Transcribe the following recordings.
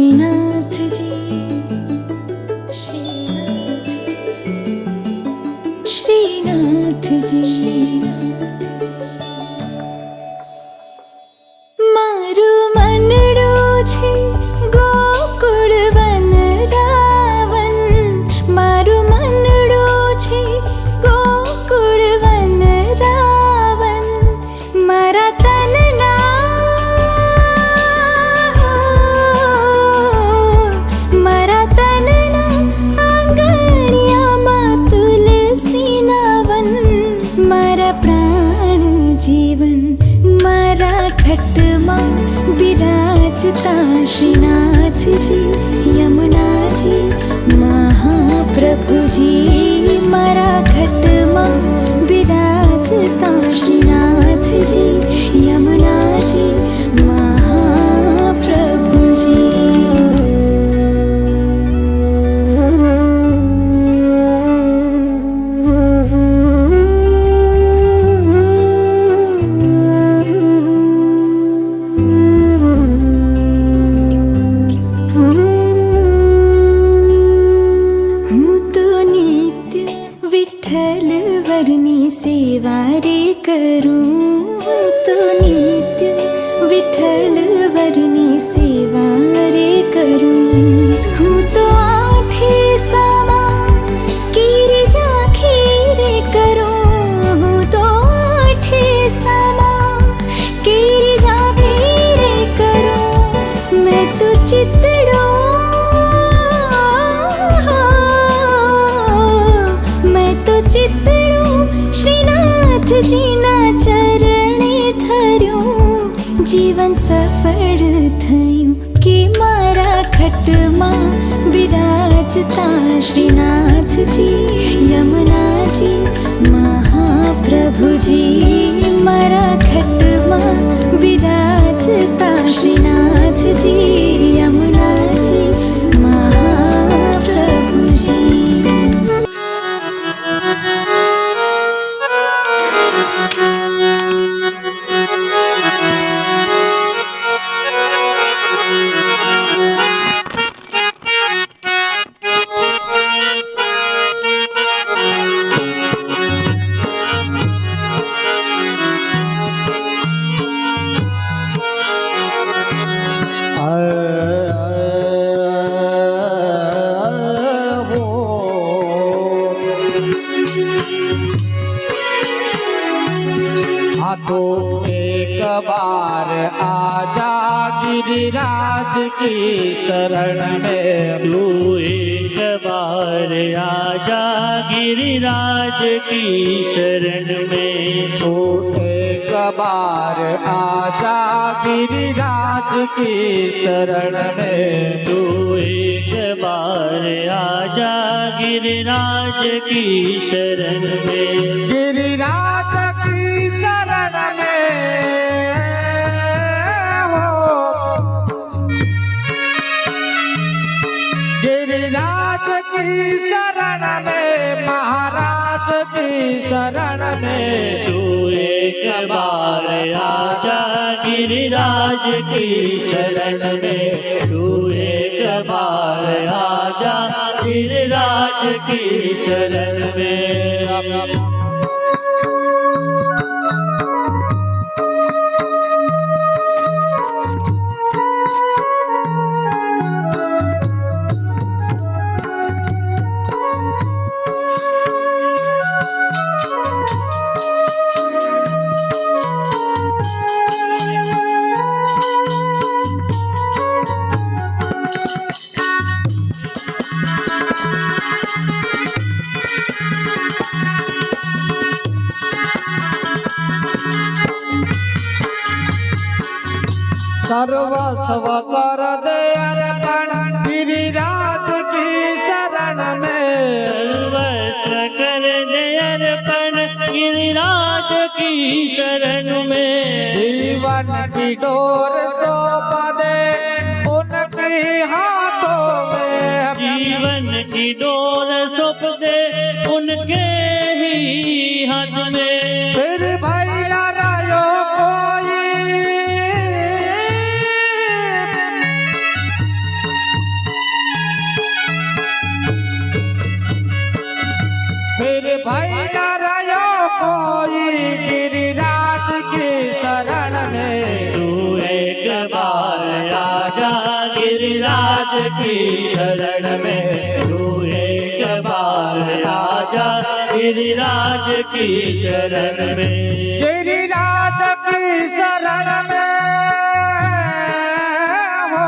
श्रीनाथ जी, श्रीनाथ जी, श्रीनाथ जी। मारू मनडो छे गोकुल वन रावण, मारू मनडो छे गोकुल वन रावण। मारा तनना मारा तनना आंगणियामां तुलसीना वन। मारा प्राण जीवन मारा घटमां विराजता श्रीनाथ जी, यमुना जी, महाप्रभु जी। मारा घटमां विराजता श्रीनाथ जी, यमुना जी, महाप्रभु जी। विठ्ठल वरनी सेवा रे करूं, तो नित्य विठ्ठल वरनी सेवा रे करूं। हूँ तो आठे सवा गिरिजा खीरे करूं, हूँ तो आठे सवा गिरिजा खीरे करूं। मैं तो चितड़ो चितड़ो श्रीनाथ जी ना चरणे धर्यो। जीवन सफल थयुं के मारा खटमां विराजता श्रीनाथ जी, यमुना जी, महाप्रभु जी। मारा खटमां विराजता श्रीनाथ जी, यमुना जी, महाप्रभु जी। तो एक बार आजा गिरिराज की शरण में, तू एक बार आजा गिरिराज की शरण में। तू एक बार आजा गिरिराज की शरण में। तू एक बार आजा गिरिराज की शरण में। गिरिराज की शरण में हो, गिरिराज की शरण में, महाराज की शरण में। तू एक बार आजा गिरिराज की शरण में। तू एक बार आजा गिरिराज की शरण में। सर्वस्व कर दे अर्पण गिरिराज की शरण में। सर्वस्व कर दे अर्पण गिरिराज की शरण में। जीवन की डोर सौंप दे उनके हाथों में। जीवन की डोर सौंप दे उनके ही हाथ में। फिर भाई नारायो कोई गिरिराज की शरण में तू एक बार आजा गिरिराज की शरण में गिरिराज की शरण में हो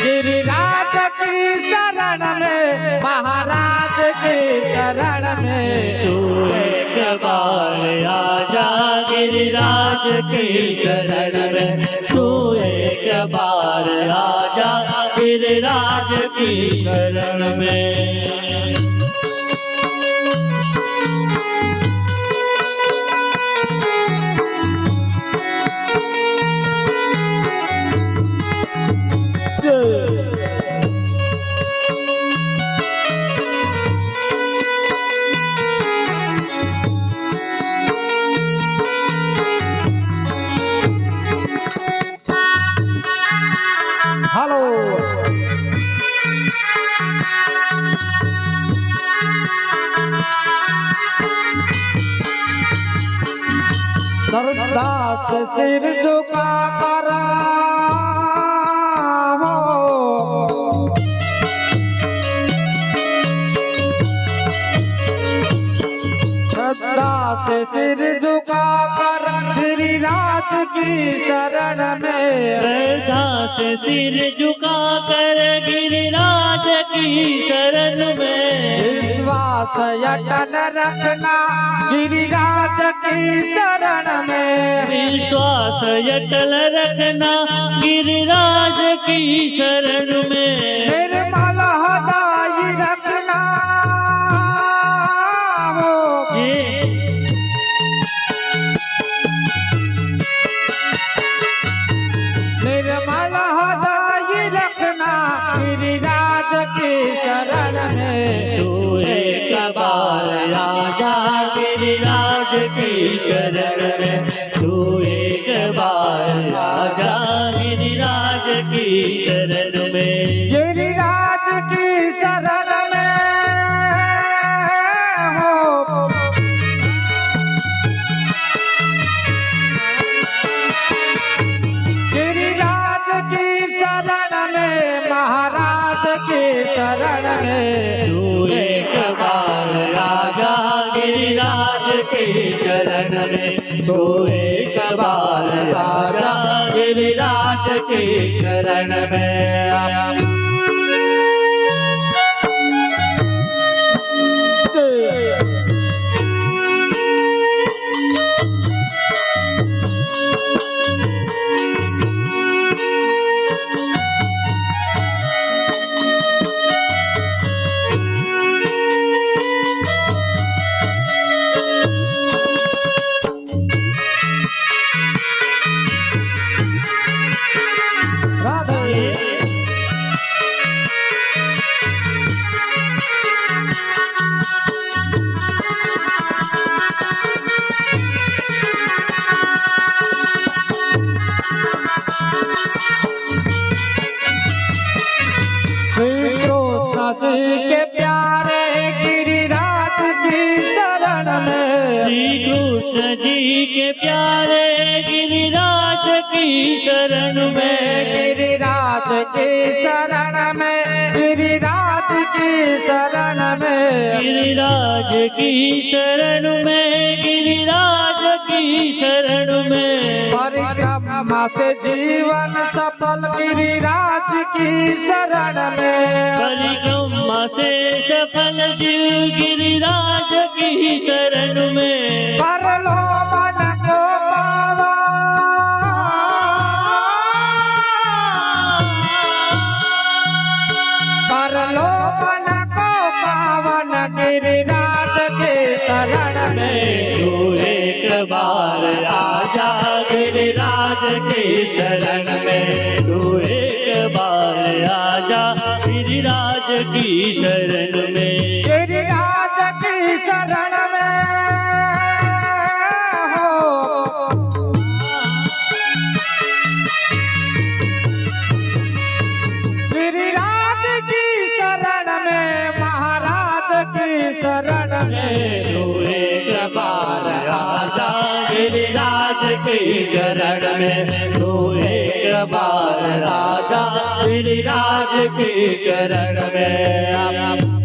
गिरिराज की शरण में महाराज की शरण में तू एक बार आजा गिरिराज की शरण में तू एक बार आजा गिरिराज की शरण में हेलो श्रद्धा से सिर झुका कर श्रद्धा से सिर झुका कर गिरिराज की शरण में श्रद्धा से सिर झुका कर गिरिराज की शरण में विश्वास अटल रखना गिरिराज की शरण में विश्वास अटल रखना गिरिराज की शरण में निर्मल हृदय रखना हो निर्मल हृदय रखना गिरिराज की शरण में तू एक बार आजा गिरिराज की शरण में तू एक बार आजा गिरिराज की शरण में गिरिराज की शरण में हो गिरिराज की शरण में महाराज की शरण में तू एक बार आजा गिरिराज की शरण में तू एक बार आजा गिरिराज की शरण में जी के प्यारे गिरिराज की शरण में श्री कृष्ण जी के प्यारे गिरिराज की शरण में गिरिराज की शरण में गिरिराज की शरण में गिरिराज की शरण में गिरिराज की शरण में परिक्रमा से जीवन सफल गिरिराज की शरण में परिक्रमा से सफल जीव गिरिराज की शरण में कर लो मन को पावा कर लो मन को पावन गिरिराज के शरण में तू एक बार आजा गिरिराज की शरण में तू एक बार आजा गिरिराज की शरण में गिरिराज की शरण में हो गिरिराज की शरण में महाराज की शरण में तू एक बार आजा गिरिराज की शरण में तू एक बार राजा गिरिराज की शरण में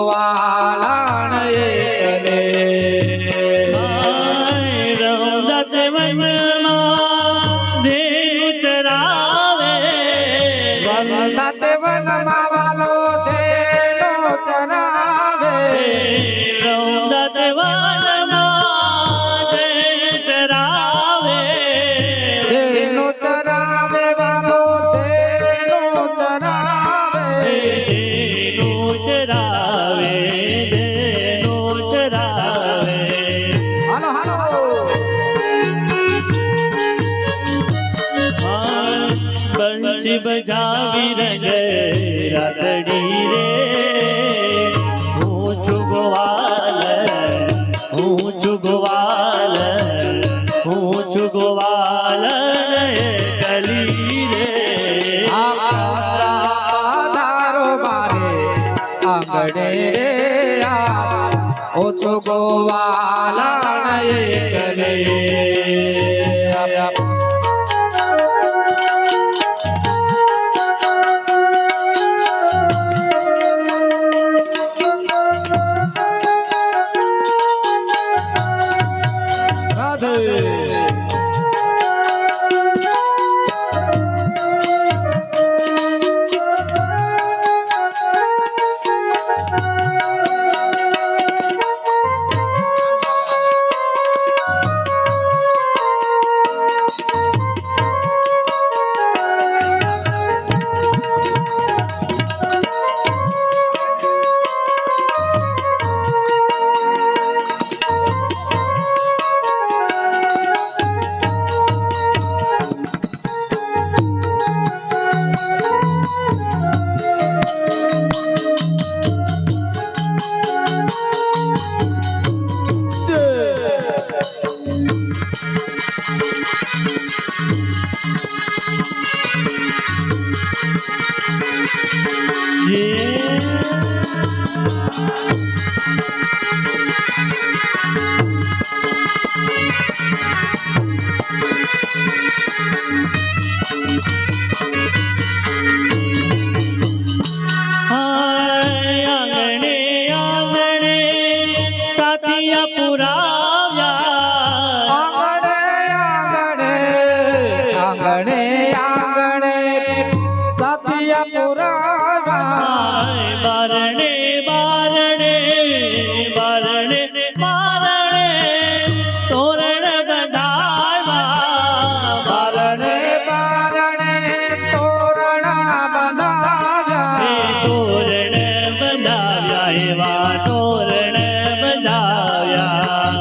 ગોવાલણ એકલે રૌદત વનમાં ધેનુ ચરાવે રૌદત વનમાં વાલો ધેનુ ચરાવે રૌદત વનમાં ધેનુ ચરાવે ધેનુ ચરાવે વાલો ધેનુ ચરાવે ધેનુ ચરાવે ધેનુ ચરાવે હાલો હાલો બંસી બજાવી રંગ રાતડી રે હું છું ગોવાલ હું છું ગોવાલ હું છું ગોવાલ કલી રે પધારો મારે આંગણે રે ઓછો ગોવાલણ એકલે આંગણે આંગણે સાતિયા પુરાવ્યા આંગણે આંગણે આંગણે સતિયા પુરાવા બારણે બારણે બારણે બારણે તોરણ બંધાવ્યા બારણે બારણે તોરણા બંધાવ્યા તોરણ બંધાવ્યા એવા તોરણ બંધાવ્યા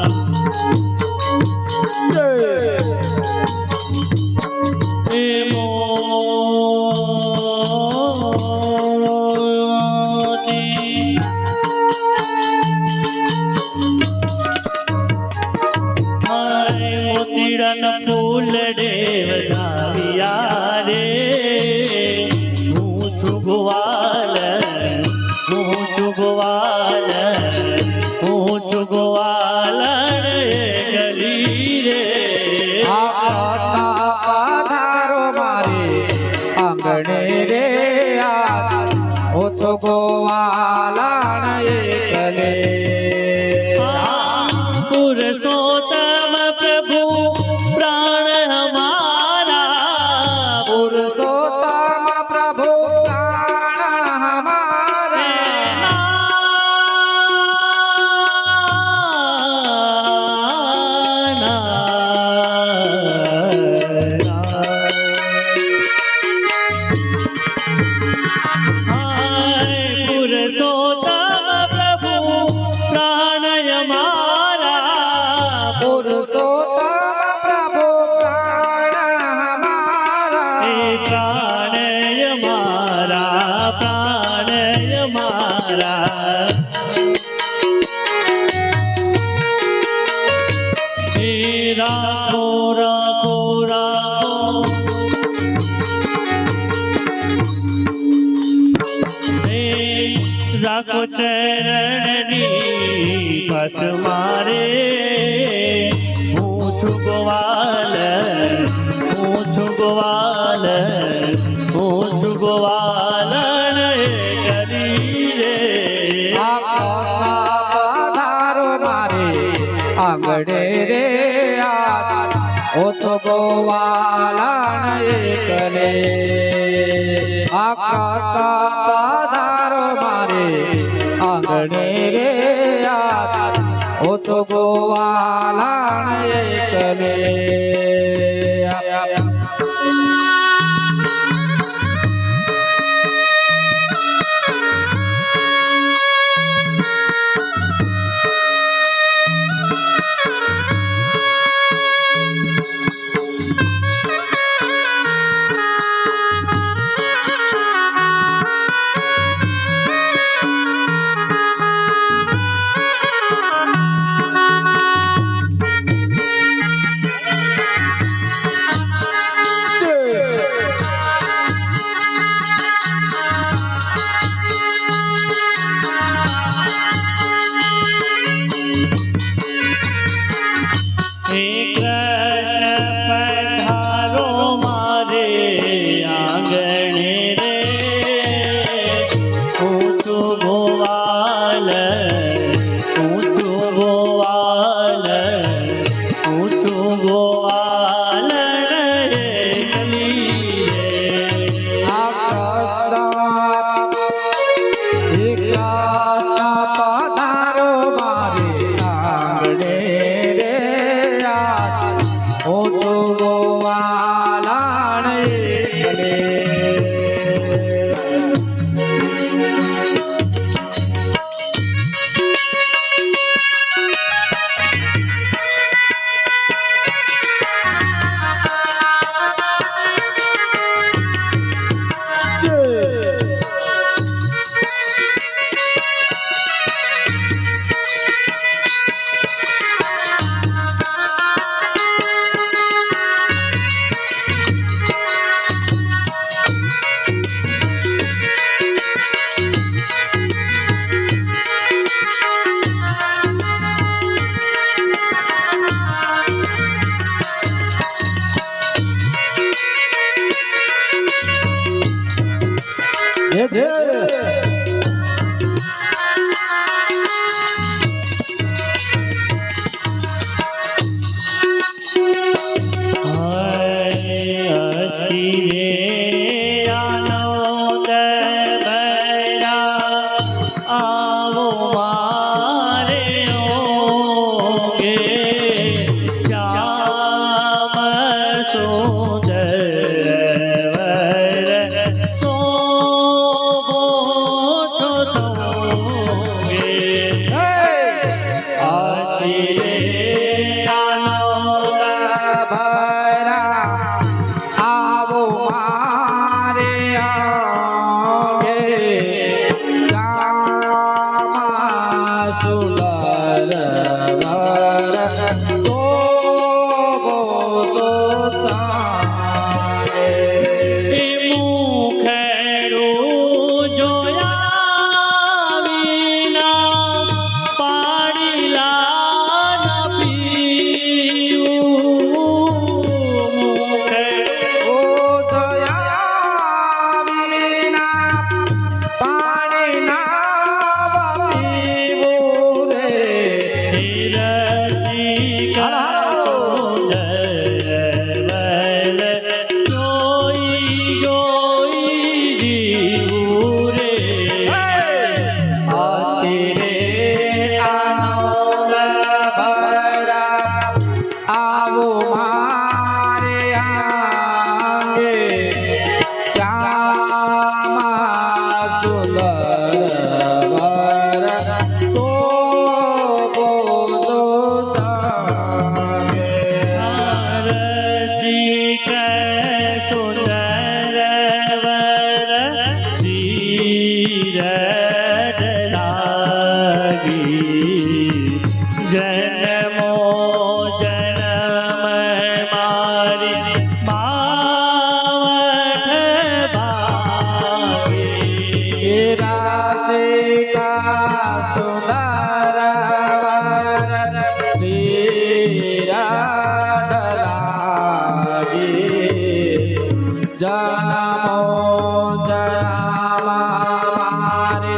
એ મોતી મારે મોતીડાના ફૂલ વધાવ્યા રે હું છું ગોવાલ હું છું ગોવાલ હું છું ગોવાલ ગલી રે પધારો મારે આંગણે રે ઓછો ગોવાલણ એકલે પુરુષોત્તમ પ્રભુ પ્રાણ હમારા પુરુષોત્તમ પ્રભુ પ્રાણ હમારે પુરુષોત્તમ પ્રભુ પ્રાણ હમારા પુરુષોત્તમ પ્રભુ પ્રાણ હમારા પ્રાણય મારા પ્રાણય મારા રાખો રાખો રાખો રાખો ચરણની પાસ મારે હું છું ગોવાલ હું છું ગોવાલ હું છું ગોવાલ કરી રે કૃષ્ણ પધારો મારે આંગણે રે ઓછો ગોવાલણ એકલે આ કૃષ્ણ પધારો મારે આંગણે રે ઓછો ગોવાલણ એકલે જનમો જનમ મારે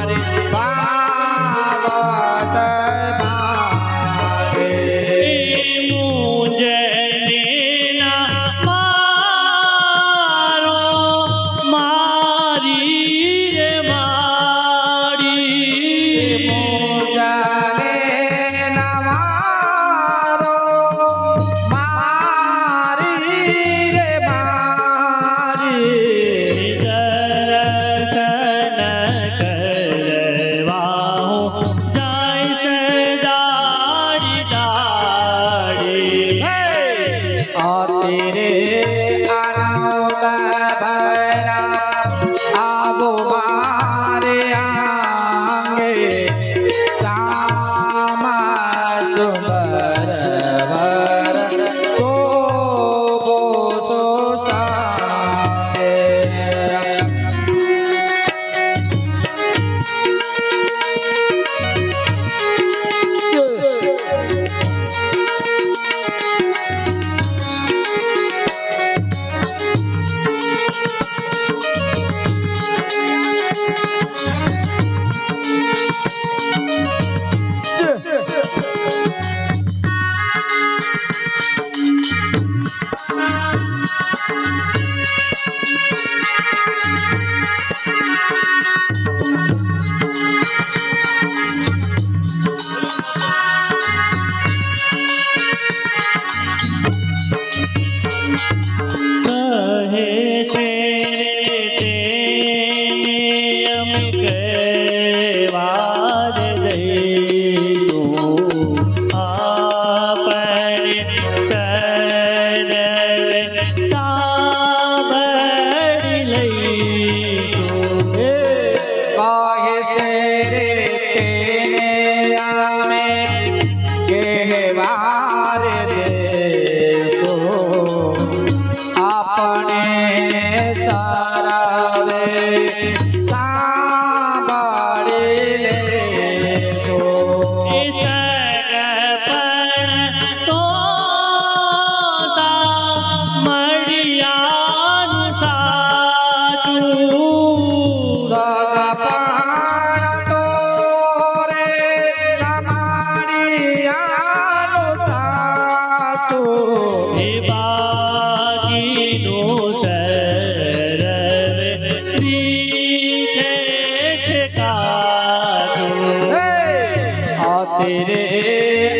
तेरे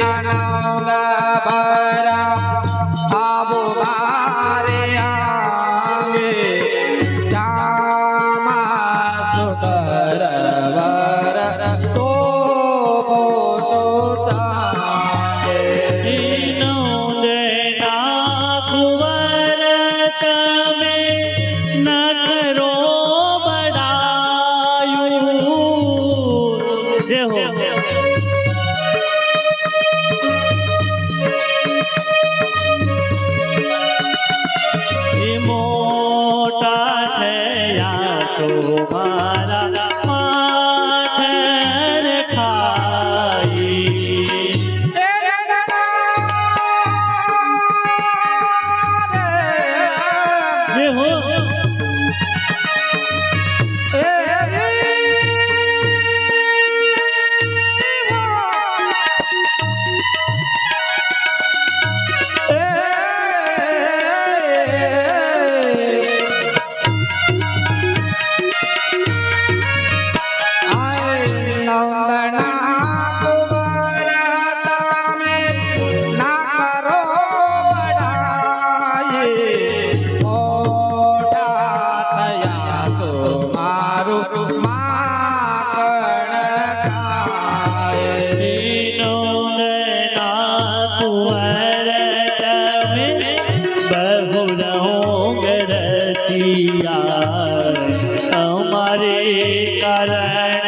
आनंद भरा आबो मारे आंगे श्यामा सुंदर वर शोभो सुचांगे तीनों देना कुंवर तमे न करो बड़ायू जय हो मोटा थया छो मारा माथन खाई तेरे जय हो नंदना कुमारता में ना करो बड़ाई मोटा थया छो मारू माखण खाए तीनों देना कुंवर तमे बहु रहोग रसिया हमारे कारण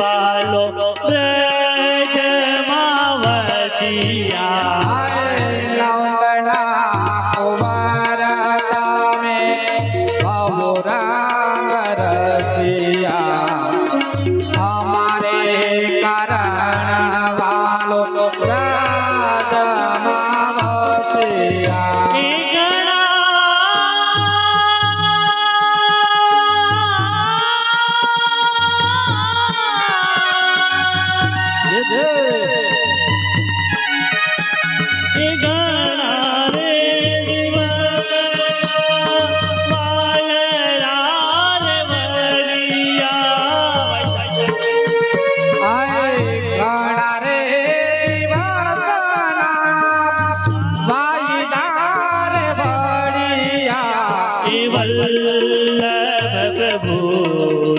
वालो ब्रज मावसिया नंदना कुमारता में बहु रंग रसिया हमारे कारण वालो राज मावसिया वल्लभ प्रभु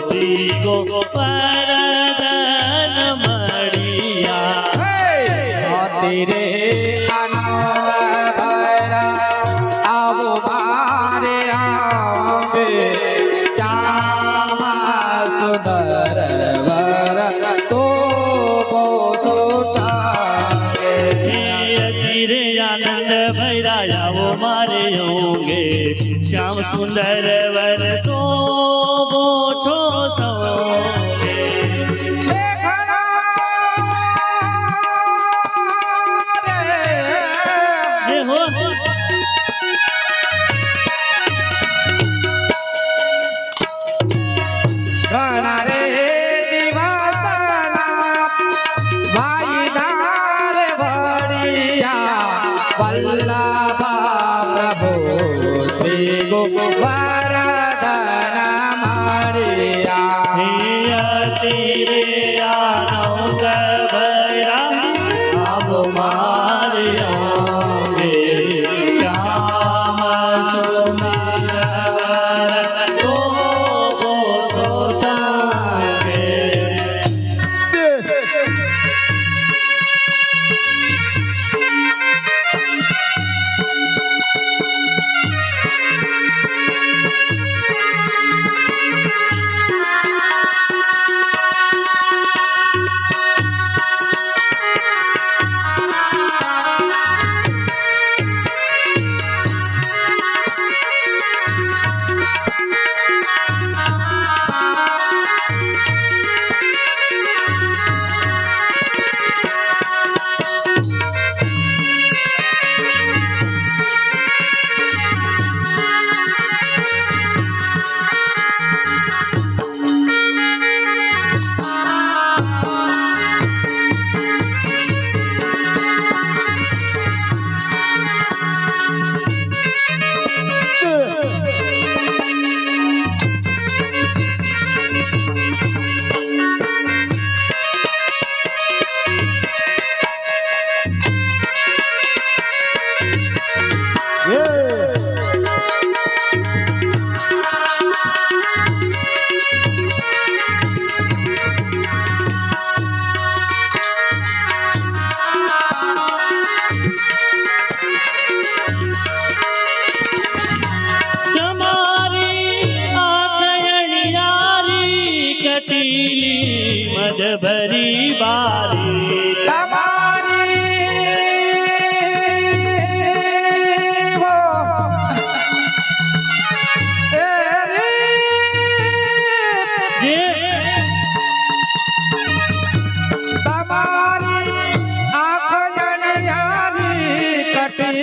श्री गो वरदन मणिया तेरे आनंद भरा आबो मारे आंगे श्यामा सुंदर वर शोभो सुचांगे तेरे आनंद भैराया वो मारे होंगे श्याम सुंदर वर शोभो छो सौगे जय हो घना रे दिवासना वाईदार भड़िया वल्लभा प्रभु श्री गो वरदन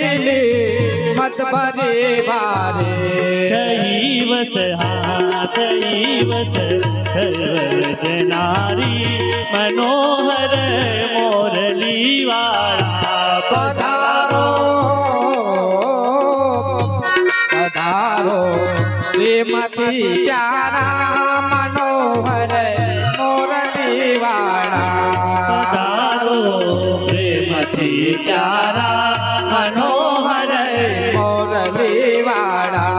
લીલી મત ભરી વારે દૈવસ સર્વ જનારી મનોહર મોરલી વાળા પધારો પધારો પ્રેમથી પ્યારા મનોહર મોરલી વાળા પધારો પ્રેમથી પ્યારા મનોહર મોરલી વાળા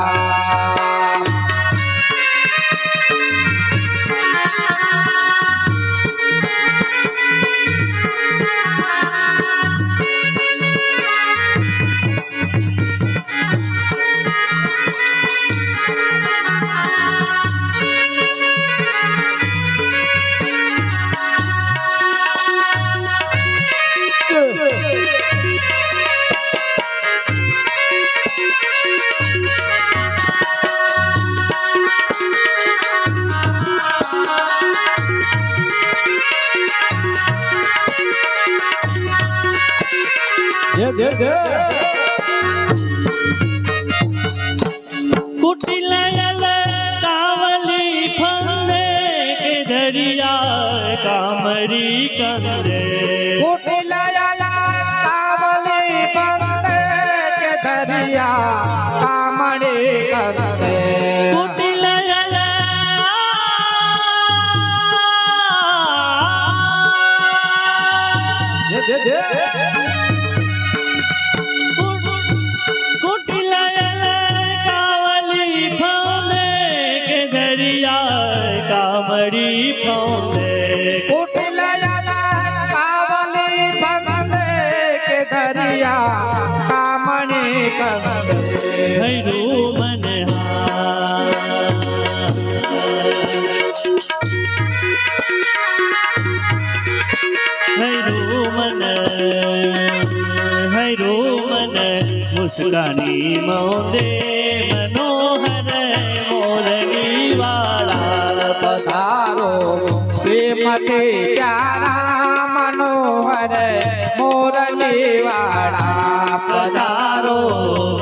कुटिलयल कावली फंदे के दरिया कामरी कंदे कुटिलयला कावली बंदे के दरिया कामड़ी कंदे कुटिलयल कुटिलयल कावली फंदे के दरिया कामड़ी फंदे कुटिलयला कावली बंदे के दरिया कामड़ी कंदे भैरू मन मुस्कानी मौदे मनोहर मोरली वाला पधारो प्रेमથી प्यारा मनोहर मोरली वाला पधारो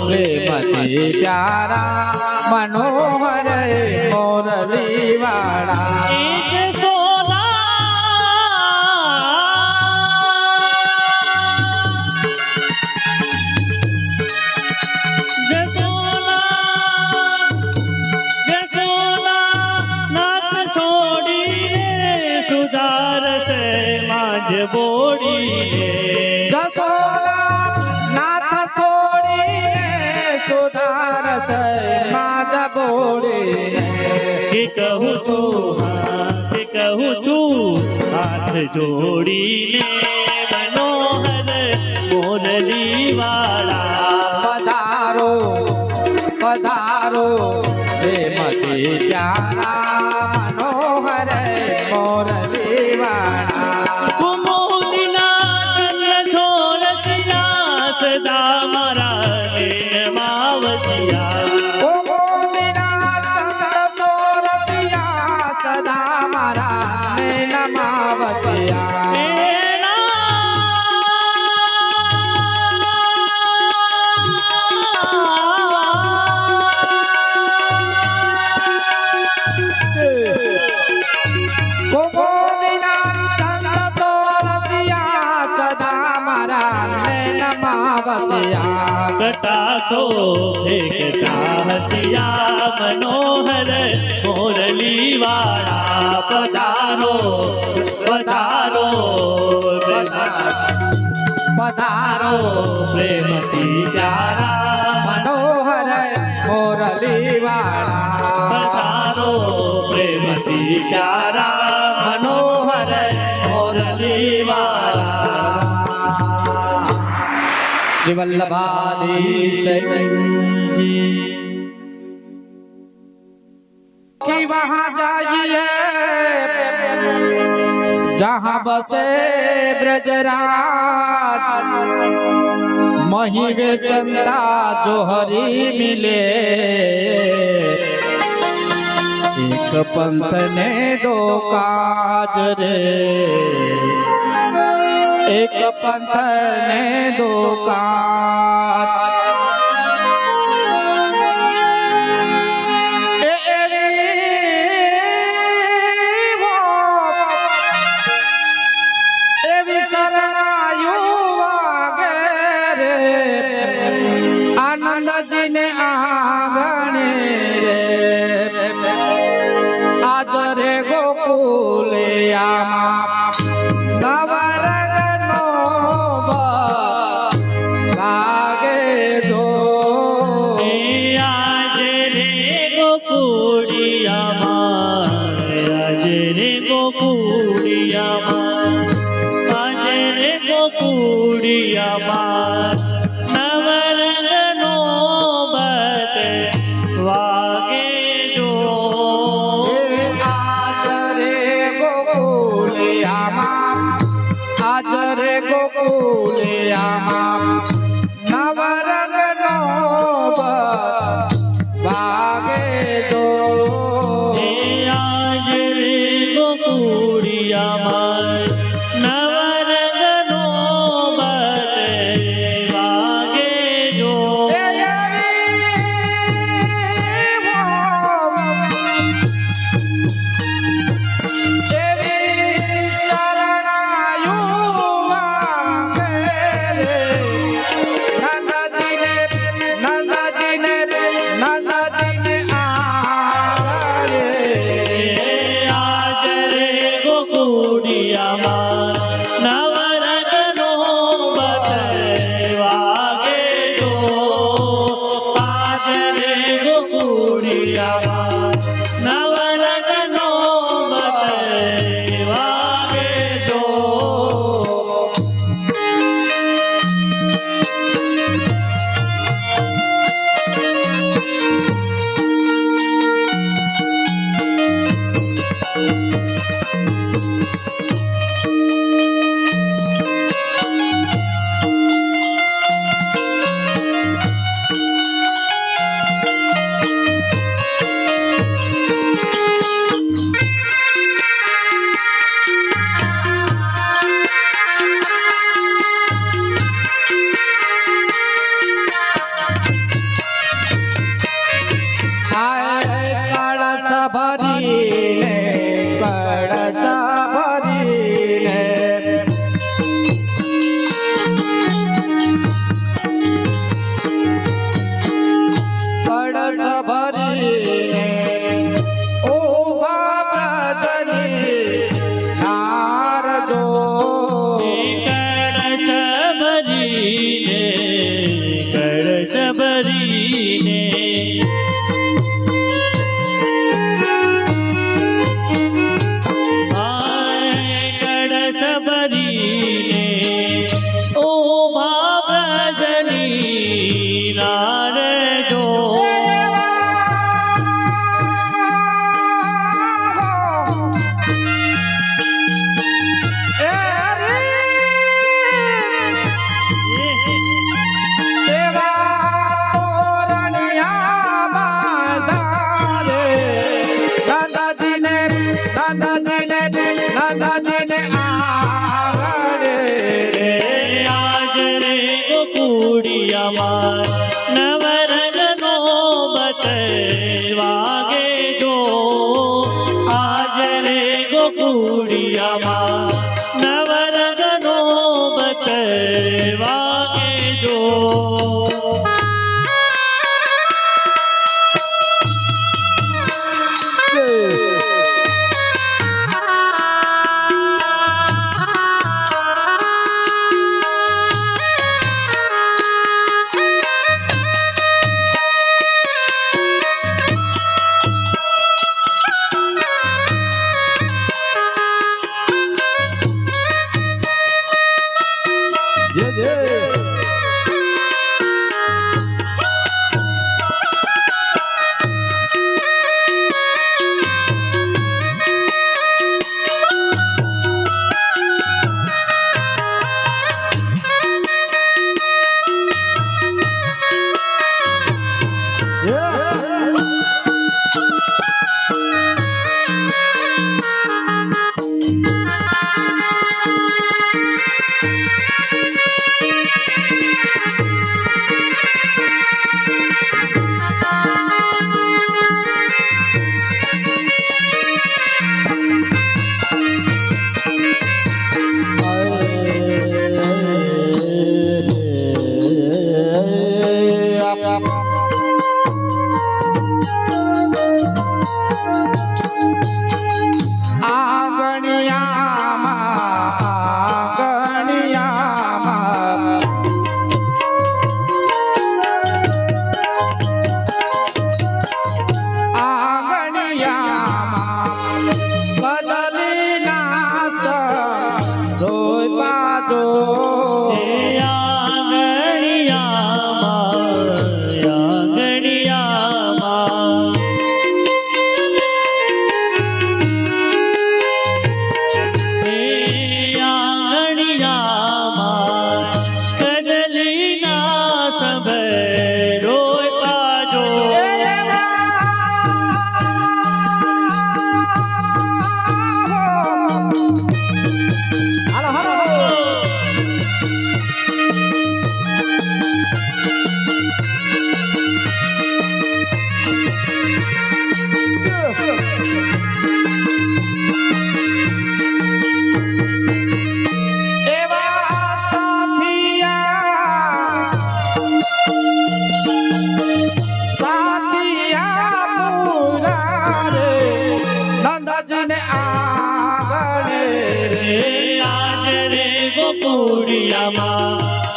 प्रेमથી प्यारा मनोहर मोरली वाला एज सोना जसोना नाथ छोड़ी रे सुधार से मांझ बोड़ी रे जसोदा नाथ छोड़ीने सुधार से माज बोड़ी કે કહું છું હાથ જોડીને મનોહર મોરલી વાળા पधारो पधारो प्रेमથી प्यारा मनोहर मोरली वाला કુમુદિના ચંદ્ર છોરસિયા સદા મારા માવસિયા गोविंदा चंद तोरसिया सदा मारा नमावतिया गोविंदा चंद तोरसिया सदा मारा नमावतिया કટાસો ફેંકતા હસિયા મનોહર મોરલી વાળા પધારો પધારો पधारो પ્રેમથી પ્યારા मनोहर मोरली वाला પધારો પ્રેમથી પ્યારા મનોહર મોરલી વાળા श्री वल्लभाधीश कि वहाँ जाइए जहाँ बसे ब्रजराज मही वे चंदा जोहरी मिले एक पंथ ने दो काज रे એક પંથ ને દુકાન એવી શરણાયું વાગે રે આનંદજીને આંગણે રે આજ રે ગોકુલે આમાં નવરંગનો વાગે દો આજ રે ગોકુળિયામાં આજ રે ગોકુળિયામાં આજ રે ગોકુળિયામાં નવરંગનો બત વાગે જો આજ રે ગોકુલે આમાં આજ રે ગોકુલે આમાં નવરંગનો વાગે દો આજ રે ગોકુળિયામાં નવરંગનો બત વાગે જો આજ રે ગોકુળિયામાં નવરંગનો બત વાગે જો આજ રે ગોકુળિયામાં નવરંગનો બત વાગે જો કળશ ભરીને કળશ ભરીને કળશ ભરીને ઉભા પ્રજની નારજો કળશ ભરીને કળશ ભરીને કળશ ભરીને ઉભા પ્રજની નારજો આજ રે ગોકુળિયામાં નવરંગનો બત વાગે જો આજ રે ગોકુળિયામાં નવરંગનો બત વાગે જો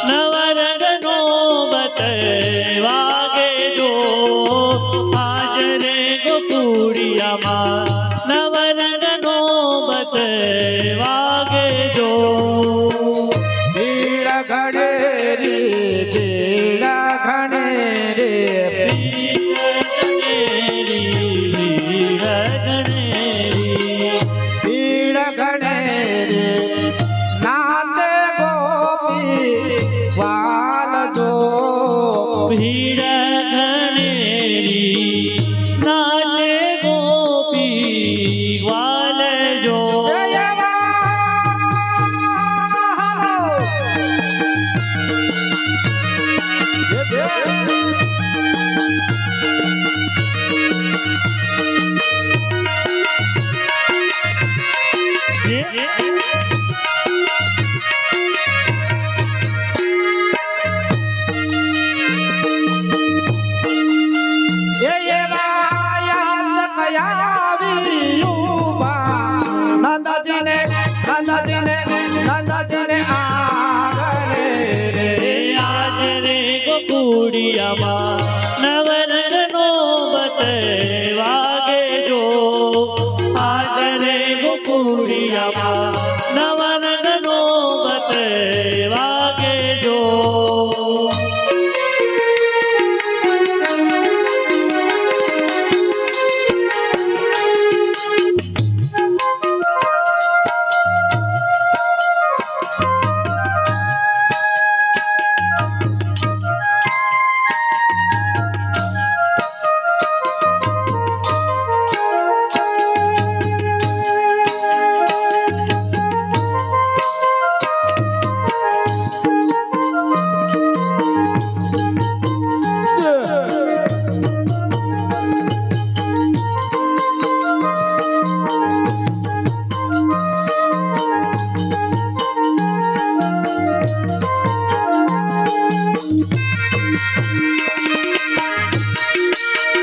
નવરંગનો બતવાગે જો હાજરે ગોકુળિયામાં નવરંગનો બતવાગે જો ભીડ ઘડે રે ભીડ ઘડે રે ભીડ ઘડે રે નાચે ગોપી વાલ જો ભીડ ઘણેરી નાચે ગોપી ગ્વાલ જો નંદજીને આગળ રે આજ રે ગોકુળિયામાં નવરંગનો બતવાગે જો આજ રે ગોકુળિયામાં નવરંગનો બતવાગે જો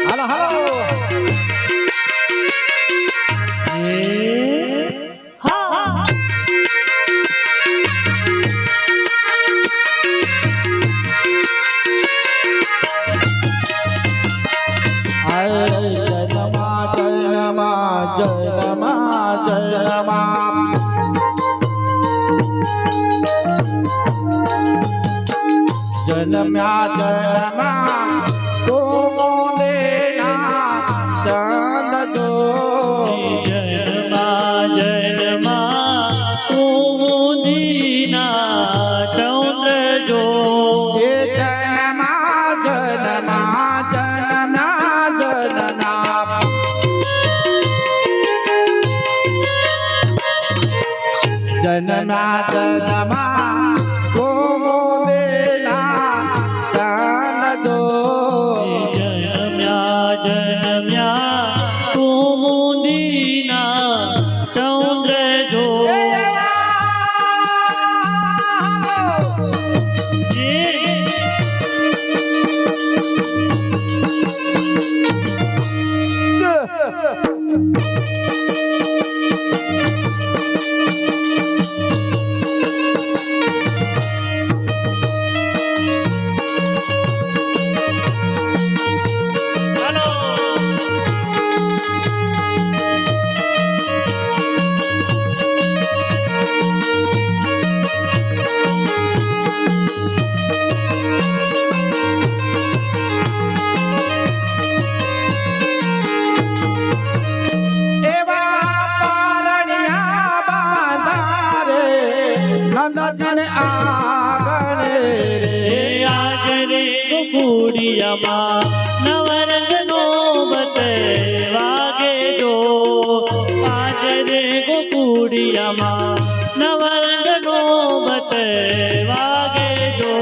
હાલો હાલો હા જન્મ્યા જન્મા તું દેના ચાંદ જો જન્મા જન્મા તું દીના ચૌદ્ર જો એ જન્મા જન્મા જન્મા જન્મા જન્મા જન્મા નંદજીને આંગણે રે આજ રે ગોકુડિયામાં નવરંગનો બતે વાગે જો આજ રે ગોકુડિયામાં નવરંગનો બતે વાગે જો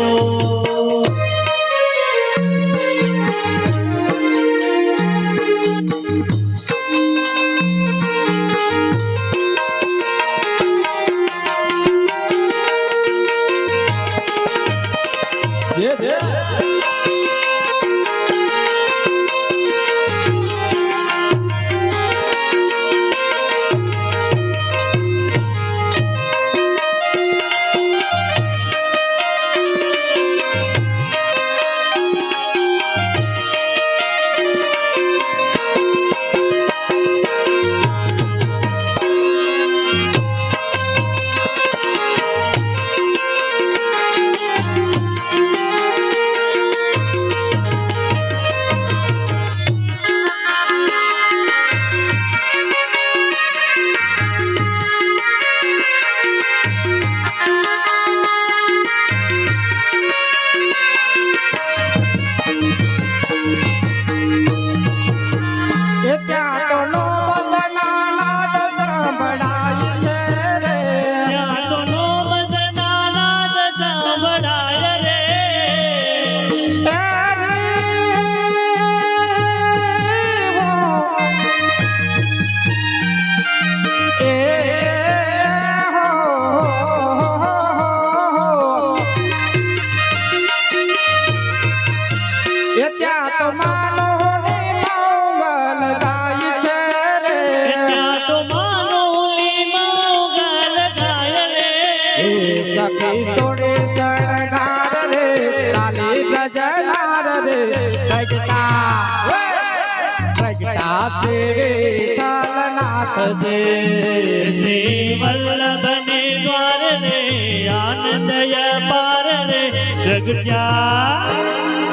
સખી સોડે શણગાર રે તાલી પ્રજનાર રે પ્રગટા સેવે ઠાલનાથ જે શ્રી વલ્લભને દ્વાર રે આનંદય પાર રે પ્રગટ્યા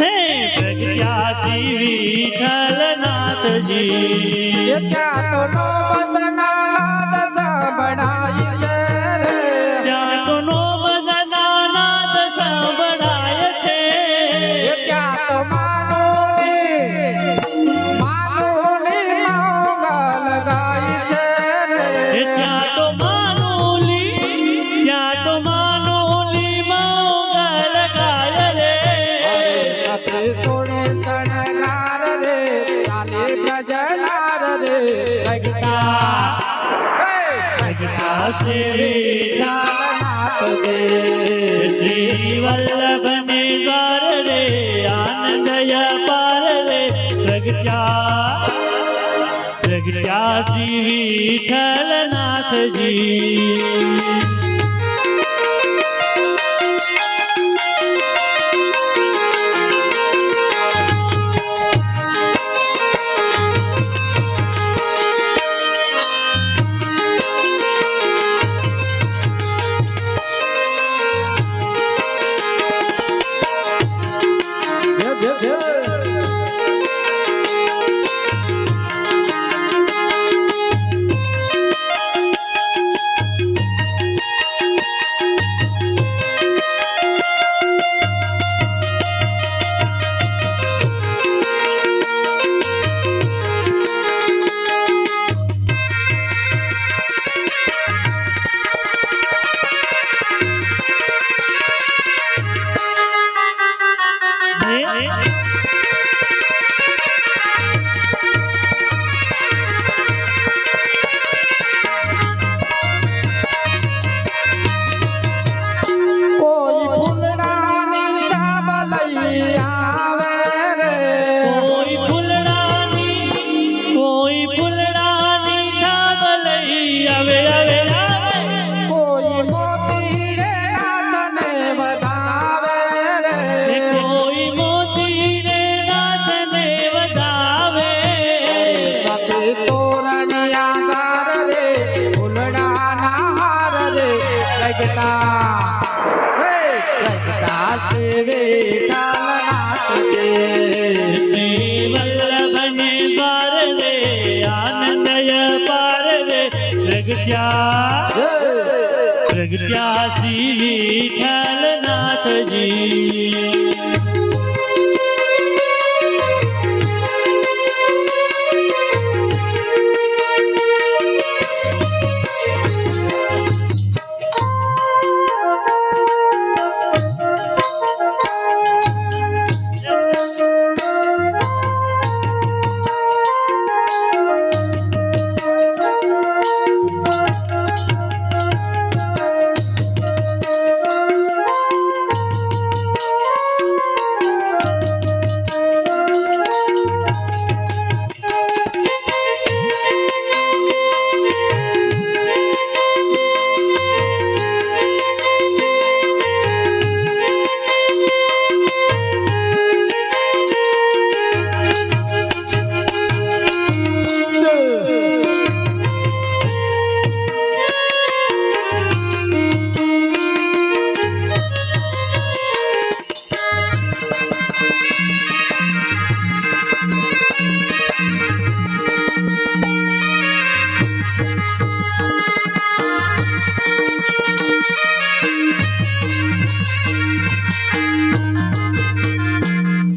હે પ્રગટ્યા શ્રી વિઠ્ઠલનાથજી ત્યાં તો નો બદનાનાદ સંભળાય છે રે ત્યાં તો નો બદનાનાદ સંભળાય છે ત્યાં તો માનોની મંગલ ગાય છે રે ત્યાં તો માનોલી મંગલ ગાય રે સખી સોડે શણગાર રે તાલી પ્રજનાર રે પ્રગટા શ્રી ઠાલનાથ જે શ્રી વલ્લભને દ્વાર રે આનંદય પાર રે પ્રગટ્યા શ્રી વિઠ્ઠલનાથજી શ્રી વિઠ્ઠલનાથજી શ્રી વલ્લભને દ્વાર રે આનંદય પાર રે પ્રગટ્યા શ્રી વિઠ્ઠલનાથજી